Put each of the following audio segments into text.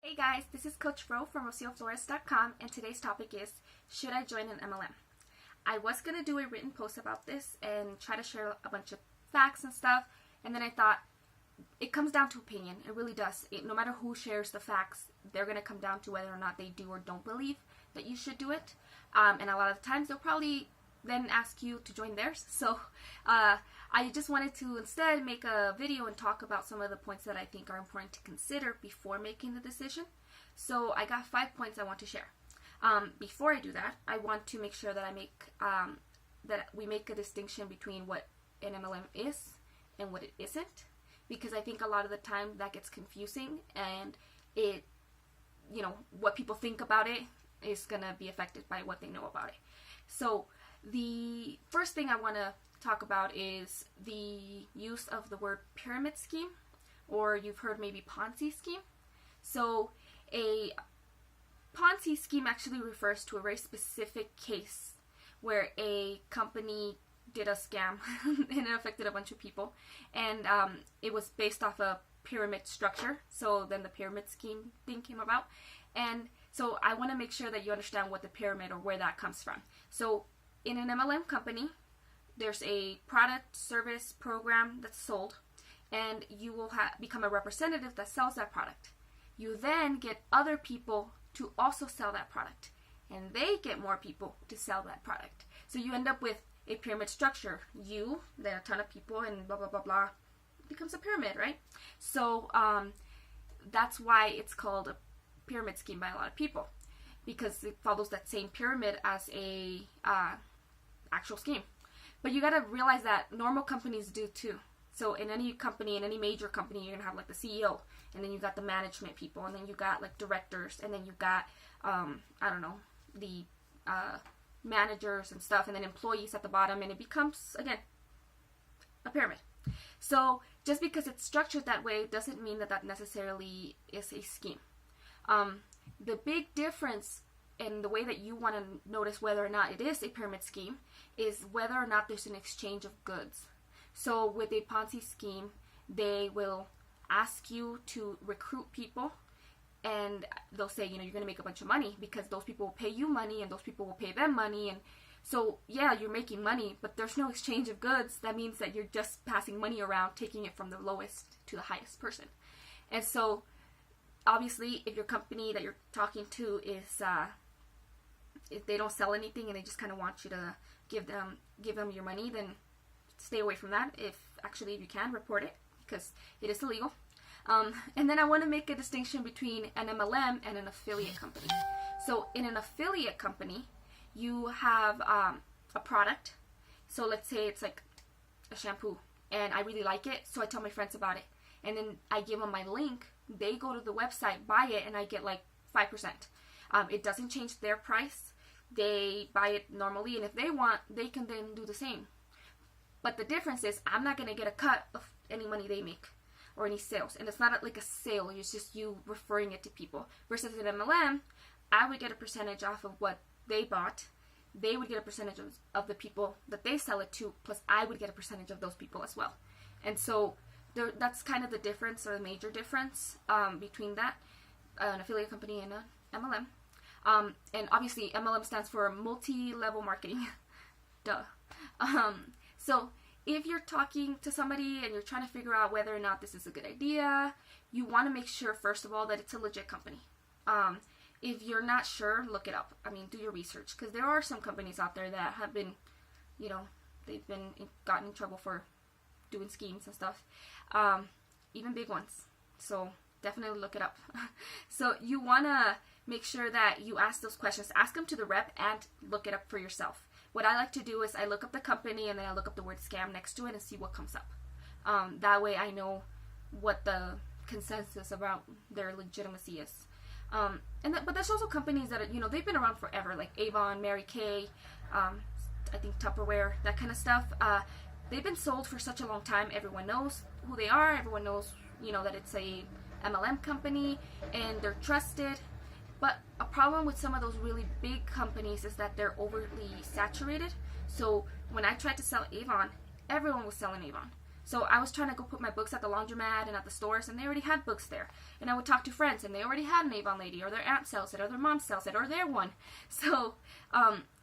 Hey guys, this is Coach Ro from RocioFlores.com, and today's topic is, should I join an MLM? I was going to do a written post about this and try to share a bunch of facts and stuff, and then I thought, it comes down to opinion. It really does. No matter who shares the facts, they're going to come down to whether or not they do or don't believe that you should do it. And a lot of times they'll probably then ask you to join theirs. So I just wanted to instead make a video and talk about some of the points that I think are important to consider before making the decision. So I got 5 points I want to share. Before I do that, I want to make sure that we make a distinction between what an MLM is and what it isn't, because I think a lot of the time that gets confusing, and what people think about it is gonna be affected by what they know about it. So the first thing I want to talk about is the use of the word pyramid scheme, or you've heard maybe Ponzi scheme. So a Ponzi scheme actually refers to a very specific case where a company did a scam and it affected a bunch of people, and it was based off a pyramid structure. So then the pyramid scheme thing came about, and so I want to make sure that you understand what the pyramid or where that comes from. So in an MLM company, there's a product, service, program that's sold, and you will become a representative that sells that product. You then get other people to also sell that product, and they get more people to sell that product. So you end up with a pyramid structure. You, then a ton of people, and blah, blah, blah, blah. It becomes a pyramid, right? So that's why it's called a pyramid scheme by a lot of people, because it follows that same pyramid as a actual scheme. But you got to realize that normal companies do too. So in any company, in any major company, you're going to have like the CEO, and then you got the management people, and then you got like directors, and then you got, the managers and stuff, and then employees at the bottom, and it becomes, again, a pyramid. So just because it's structured that way doesn't mean that that necessarily is a scheme. The big difference in the way that you want to notice whether or not it is a pyramid scheme is whether or not there's an exchange of goods. So with a Ponzi scheme, they will ask you to recruit people, and they'll say, you're going to make a bunch of money because those people will pay you money and those people will pay them money. And so, yeah, you're making money, but there's no exchange of goods. That means that you're just passing money around, taking it from the lowest to the highest person. And so, obviously, if your company that you're talking to is, if they don't sell anything and they just kind of want you to give them your money, then stay away from that. If you can, report it, because it is illegal. And then I want to make a distinction between an MLM and an affiliate company. So in an affiliate company, you have a product. So let's say it's like a shampoo, and I really like it, so I tell my friends about it. And then I give them my link. They go to the website, buy it, and I get like 5%. It doesn't change their price. They buy it normally, and if they want, they can then do the same. But the difference is I'm not going to get a cut of any money they make or any sales. And it's not like a sale. It's just you referring it to people. Versus an MLM, I would get a percentage off of what they bought. They would get a percentage of the people that they sell it to, plus I would get a percentage of those people as well. And so that's kind of the difference, or the major difference between that, an affiliate company and an MLM. And obviously MLM stands for multi-level marketing. Duh. So if you're talking to somebody and you're trying to figure out whether or not this is a good idea, you want to make sure, first of all, that it's a legit company. If you're not sure, look it up. Do your research, because there are some companies out there that have been, they've gotten in trouble for doing schemes and stuff, even big ones. So definitely look it up. So you want to make sure that you ask those questions. Ask them to the rep and look it up for yourself. What I like to do is I look up the company and then I look up the word scam next to it and see what comes up. That way I know what the consensus about their legitimacy is. But there's also companies that are, they've been around forever, like Avon, Mary Kay, I think Tupperware, that kind of stuff. They've been sold for such a long time. Everyone knows who they are. Everyone knows, that it's a MLM company and they're trusted. But a problem with some of those really big companies is that they're overly saturated. So when I tried to sell Avon, everyone was selling Avon. So I was trying to go put my books at the laundromat and at the stores, and they already had books there. And I would talk to friends, and they already had an Avon lady, or their aunt sells it, or their mom sells it, or their one. So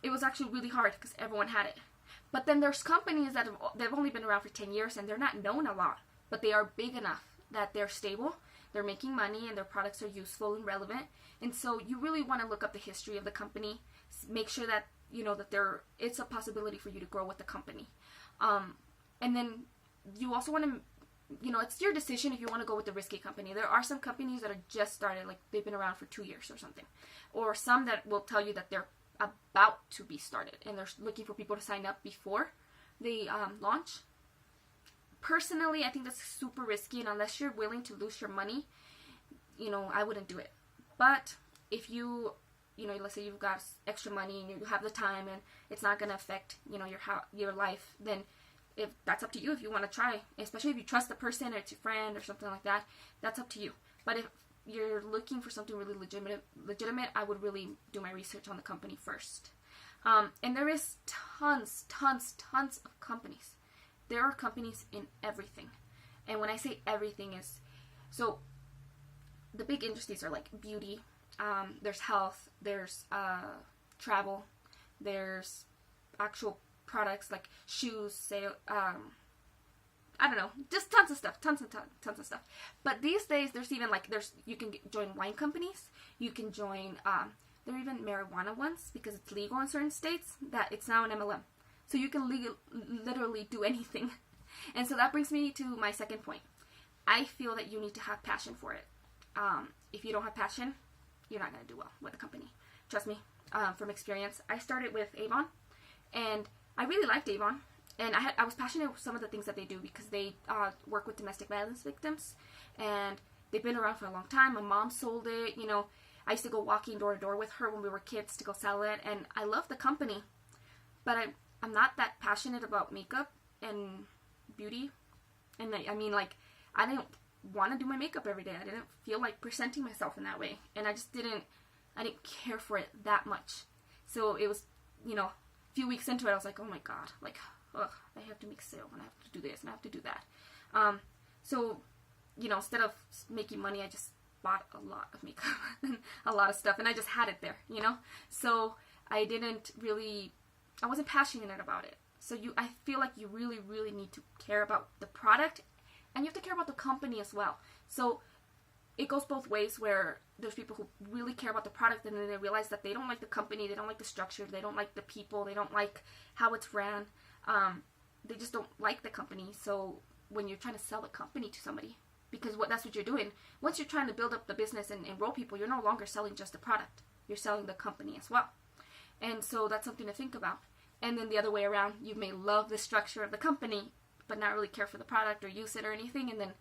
it was actually really hard because everyone had it. But then there's companies that they've only been around for 10 years, and they're not known a lot, but they are big enough that they're stable, they're making money, and their products are useful and relevant. And so you really want to look up the history of the company, make sure that that it's a possibility for you to grow with the company. And then you also want to, it's your decision if you want to go with the risky company. There are some companies that are just started, like they've been around for 2 years or something, or some that will tell you that they're about to be started and they're looking for people to sign up before they launch. Personally, I think that's super risky, and unless you're willing to lose your money, I wouldn't do it. But if you let's say you've got extra money and you have the time and it's not going to affect your life, then if that's up to you. If you want to try, especially if you trust the person or it's your friend or something like that, that's up to you. But if you're looking for something really legitimate, I would really do my research on the company first. And there is tons of companies. There are companies in everything. And when I say everything is, so the big industries are like beauty, there's health, there's travel, there's actual products like shoes, say, I don't know, just tons of stuff, tons of stuff. But these days, there's even like, you can join wine companies, you can join, there are even marijuana ones, because it's legal in certain states, that it's now an MLM. So you can literally do anything. And so that brings me to my second point. I feel that you need to have passion for it. If you don't have passion, you're not going to do well with the company. Trust me, from experience. I started with Avon, and I really liked Avon. And I was passionate with some of the things that they do, because they work with domestic violence victims, and they've been around for a long time. My mom sold it. I used to go walking door to door with her when we were kids to go sell it, and I love the company. But I'm not that passionate about makeup and beauty. And I didn't want to do my makeup every day. I didn't feel like presenting myself in that way. And I didn't care for it that much. So it was, a few weeks into it, I was like, oh my God, I have to make sale, and I have to do this, and I have to do that. So, instead of making money, I just bought a lot of makeup and a lot of stuff, and I just had it there, So I wasn't passionate about it. So I feel like you really, really need to care about the product, and you have to care about the company as well. So it goes both ways, where there's people who really care about the product, and then they realize that they don't like the company, they don't like the structure, they don't like the people, they don't like how it's ran. They just don't like the company. So when you're trying to sell the company to somebody, because that's what you're doing. Once you're trying to build up the business and enroll people, you're no longer selling just the product. You're selling the company as well. And so that's something to think about. And then the other way around, you may love the structure of the company, but not really care for the product or use it or anything, and then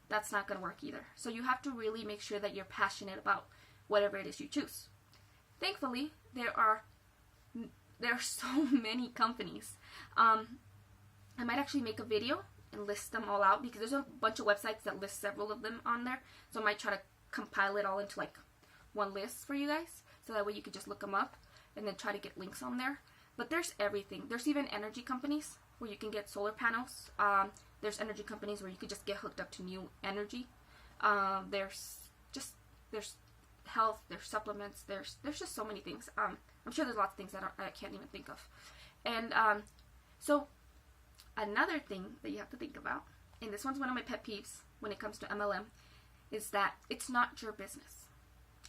that's not going to work either. So you have to really make sure that you're passionate about whatever it is you choose. Thankfully, there are so many companies. I might actually make a video and list them all out, because there's a bunch of websites that list several of them on there. So I might try to compile it all into like one list for you guys, so that way you could just look them up and then try to get links on there. But there's everything. There's even energy companies where you can get solar panels. There's energy companies where you could just get hooked up to new energy. There's health, there's supplements, there's just so many things. I'm sure there's lots of things that I can't even think of. And so another thing that you have to think about, and this one's one of my pet peeves when it comes to MLM, is that it's not your business.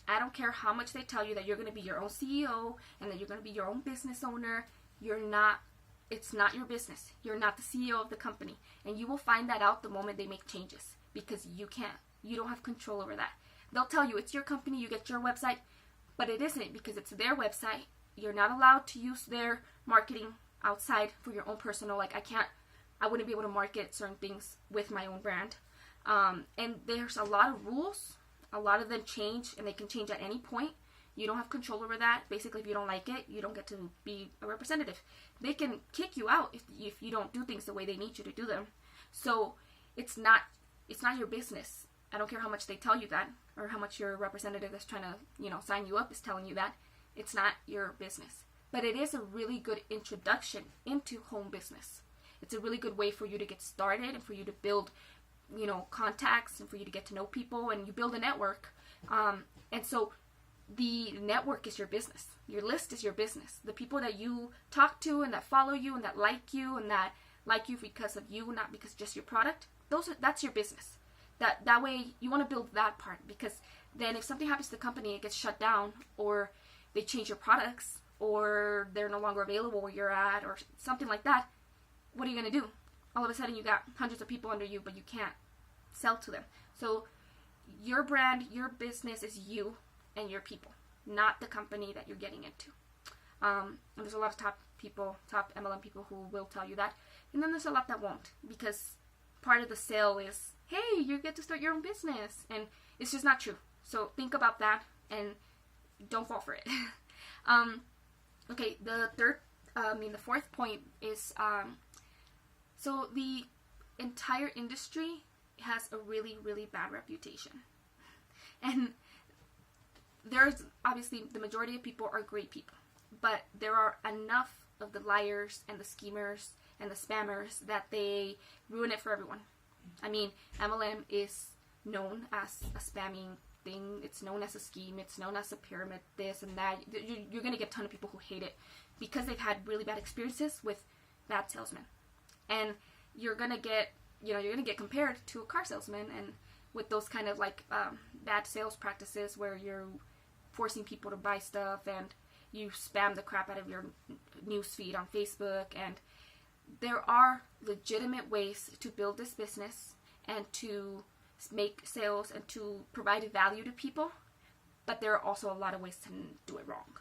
I don't care how much they tell you that you're going to be your own CEO and that you're going to be your own business owner. It's not your business. You're not the CEO of the company. And you will find that out the moment they make changes, because you don't have control over that. They'll tell you it's your company, you get your website, but it isn't, because it's their website. You're not allowed to use their marketing outside for your own personal, I wouldn't be able to market certain things with my own brand. And there's a lot of rules. A lot of them change, and they can change at any point. You don't have control over that. Basically, if you don't like it, you don't get to be a representative. They can kick you out if you don't do things the way they need you to do them. So it's not your business. I don't care how much they tell you that, or how much your representative that's trying to sign you up is telling you that. It's not your business. But it is a really good introduction into home business. It's a really good way for you to get started and for you to build, contacts and for you to get to know people, and you build a network. And so the network is your business. Your list is your business. The people that you talk to and that follow you and that like you because of you, not because just your product, that's your business. That way you want to build that part, because then if something happens to the company, it gets shut down, or they change your products, or they're no longer available where you're at, or something like that, what are you going to do? All of a sudden you got hundreds of people under you, but you can't sell to them. So your brand, your business is you and your people, not the company that you're getting into. And there's a lot of top MLM people who will tell you that. And then there's a lot that won't, because part of the sale is, hey, you get to start your own business. And it's just not true. So think about that and don't fall for it. Okay, the fourth point is, so the entire industry has a really, really bad reputation. And there's obviously, the majority of people are great people, but there are enough of the liars and the schemers and the spammers that they ruin it for everyone. I mean, MLM is known as a spamming thing. It's known as a scheme. It's known as a pyramid, this and that. You're going to get a ton of people who hate it because they've had really bad experiences with bad salesmen. And you're going to get compared to a car salesman, and with those kind of bad sales practices where you're forcing people to buy stuff and you spam the crap out of your newsfeed on Facebook. And there are legitimate ways to build this business and to make sales and to provide value to people, but there are also a lot of ways to do it wrong.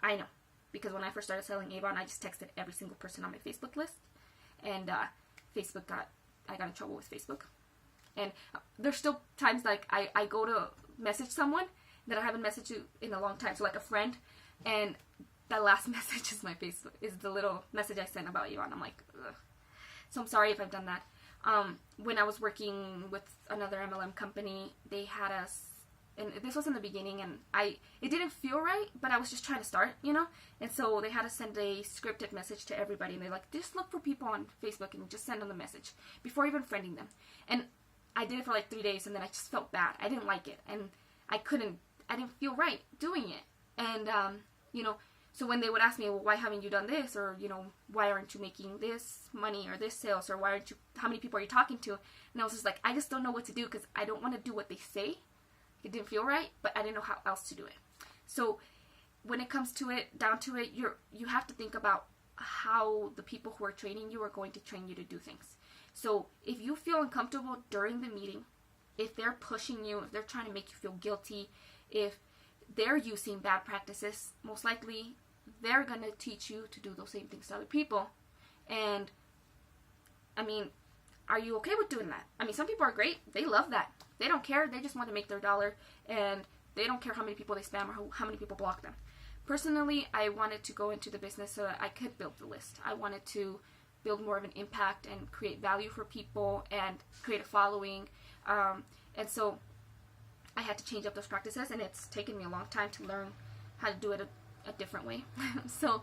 I know, because when I first started selling Avon, I just texted every single person on my Facebook list, and I got in trouble with Facebook. And there's still times I go to message someone that I haven't messaged you in a long time, so a friend, and that last message is the little message I sent about you, and I'm like, ugh. So I'm sorry if I've done that. When I was working with another MLM company, they had us, and this was in the beginning, and it didn't feel right, but I was just trying to start, and so they had us send a scripted message to everybody, and they're like, just look for people on Facebook and just send them the message before even friending them. And I did it for 3 days, and then I just felt bad. I didn't like it, and I didn't feel right doing it. And, so when they would ask me, well, why haven't you done this? Or, why aren't you making this money or this sales? Or how many people are you talking to? And I was just like, I just don't know what to do, because I don't want to do what they say. It didn't feel right, but I didn't know how else to do it. So when it comes down to it, you have to think about how the people who are training you are going to train you to do things. So if you feel uncomfortable during the meeting, if they're pushing you, if they're trying to make you feel guilty, if they're using bad practices, most likely they're going to teach you to do those same things to other people. And, are you okay with doing that? Some people are great. They love that. They don't care. They just want to make their dollar, and they don't care how many people they spam or how many people block them. Personally, I wanted to go into the business so that I could build the list. I wanted to build more of an impact and create value for people and create a following. And so I had to change up those practices, and it's taken me a long time to learn how to do it a different way. So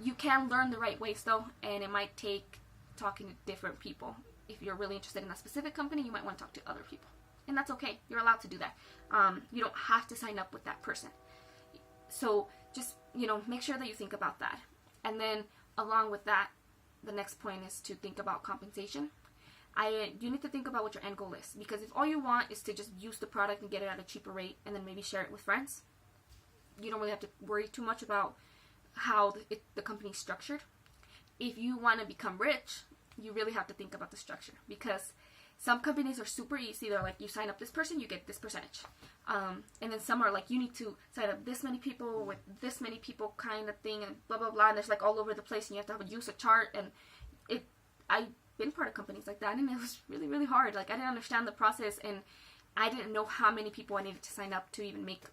you can learn the right ways, though, and it might take talking to different people. If you're really interested in a specific company, you might want to talk to other people, and that's okay. You're allowed to do that. You don't have to sign up with that person. So just, make sure that you think about that. And then along with that, the next point is to think about compensation. You need to think about what your end goal is, because if all you want is to just use the product and get it at a cheaper rate and then maybe share it with friends, you don't really have to worry too much about how the company's structured. If you want to become rich, you really have to think about the structure, because some companies are super easy. They're like, you sign up this person, you get this percentage. And then some are like, you need to sign up this many people with this many people kind of thing, and blah, blah, blah. And there's all over the place, and you have to use a chart. And I've been part of companies like that, and it was really, really hard. I didn't understand the process, and I didn't know how many people I needed to sign up to even make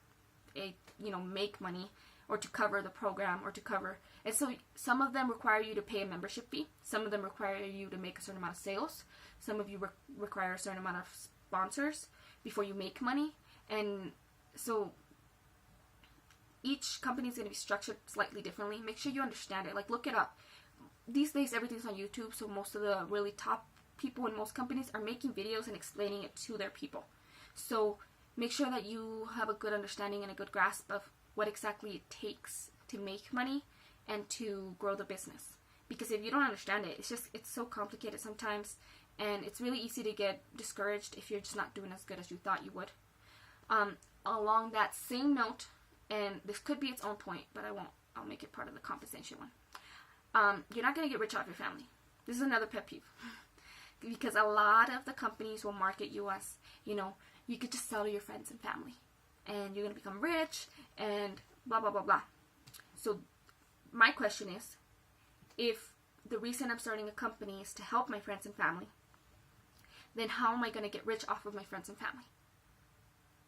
money, or to cover the program, or to cover. And so some of them require you to pay a membership fee. Some of them require you to make a certain amount of sales. Some of you require a certain amount of sponsors before you make money. And so each company is going to be structured slightly differently. Make sure you understand it. Look it up. these days everything's on YouTube, so most of the really top people in most companies are making videos and explaining it to their people. So make sure that you have a good understanding and a good grasp of what exactly it takes to make money and to grow the business. Because if you don't understand it, it's so complicated sometimes, and it's really easy to get discouraged if you're just not doing as good as you thought you would. Along that same note, and this could be its own point, but I won't. I'll make it part of the compensation one. You're not going to get rich off your family. This is another pet peeve. Because a lot of the companies will market you as, you could just sell to your friends and family, and you're going to become rich, and blah, blah, blah, blah. So my question is, if the reason I'm starting a company is to help my friends and family, then how am I going to get rich off of my friends and family?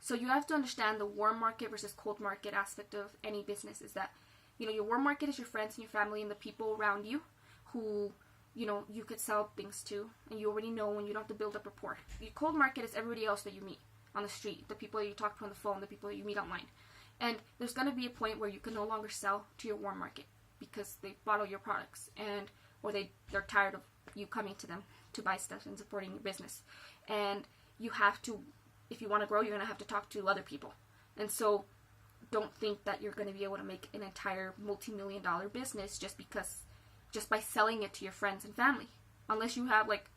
So you have to understand the warm market versus cold market aspect of any business is that, your warm market is your friends and your family and the people around you who, you could sell things to, and you already know, and you don't have to build up rapport. Your cold market is everybody else that you meet on the street, the people that you talk to on the phone, the people that you meet online. And there's going to be a point where you can no longer sell to your warm market because they bought all your products, or they're tired of you coming to them to buy stuff and supporting your business. And you have to, if you want to grow, you're going to have to talk to other people. And so don't think that you're going to be able to make an entire multi-million-dollar business just by selling it to your friends and family, unless you have like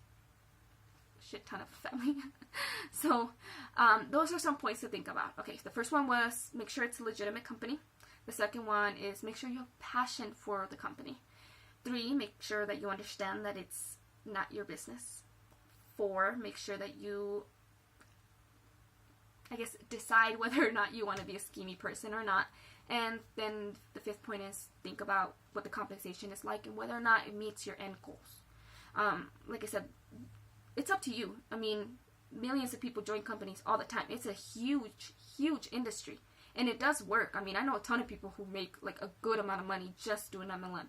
a shit ton of family. So those are some points to think about. Okay, the first one was make sure it's a legitimate company. The second one is make sure you have passion for the company. 3, make sure that you understand that it's not your business. 4, make sure that you, decide whether or not you want to be a schemy person or not. And then the 5th point is think about what the compensation is like and whether or not it meets your end goals. Like I said, it's up to you. Millions of people join companies all the time. It's a huge, huge industry. And it does work. I know a ton of people who make like a good amount of money just doing MLM.